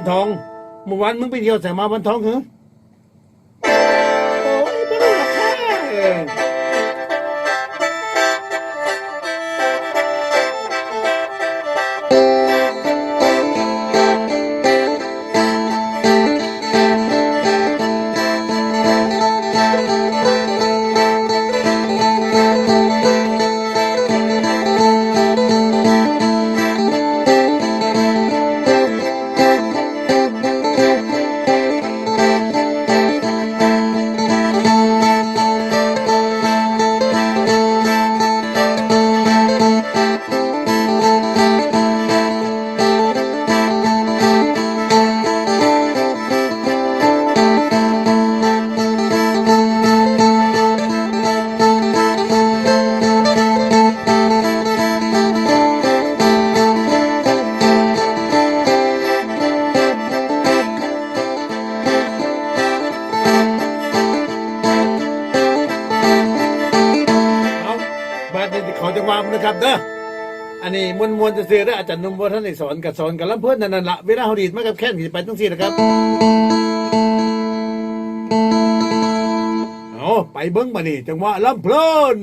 ทองเมื่อวานมึงไปเที่ยวไสมาวันทองเหรอโอ้ยบ่รู้ราคาบาดนี้ขอจังหวะนะครับเด้ออันนี้มวนๆซื่อๆเด้ออาจารย์หนุ่มบ่ทันได้สอนก็สอนกันลำเพิ่นนั่นล่ะเวลาเฮาดีดมากับแค้นสิไปจังซี่ล่ะครับเอาไปเบิ่งบัดนี้จังหวะลำเพลิน